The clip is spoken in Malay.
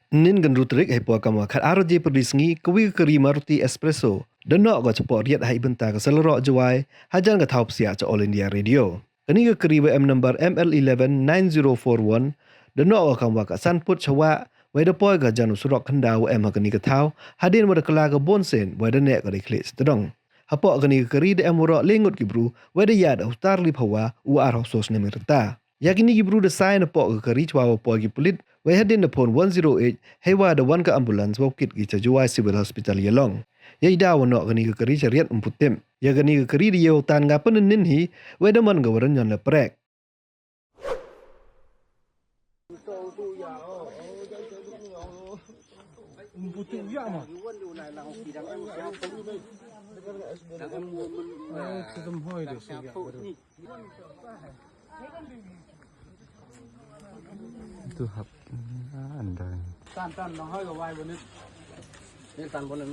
Nin gan rutrik hai po kama khat RJ perdisngi kawi keri Maruti Espresso. Denok ga cepo riat hai benta ka selerok jawai hajan ga thaup sia cha All India Radio. Kani ga keri WM number ML119041 denok ga kama ka sanput chawa wai da poi ga janu surok khandau em ha kani ka thau hadin wada kala ga bonsen wai da nek ga dikhle stedong. Hapok kani ga keri da emurok lengut gibru wai da yad utar li phawa u ar hosos ne merta. Yakini gibru da sai na pok ga keri chwa po gi pulit wai hadin da phone 108 hewa da wan ka ambulance wau kit gi chajuai civil hospital yalong. Yai da wono gani ka keri chariat umputem. Ya gani ka keri di yau tan ga penin nin hi wai da man ga waran yon la prek. Itu hap anda. Tan nó hơi vào vai bên đây. Nên tan bên này.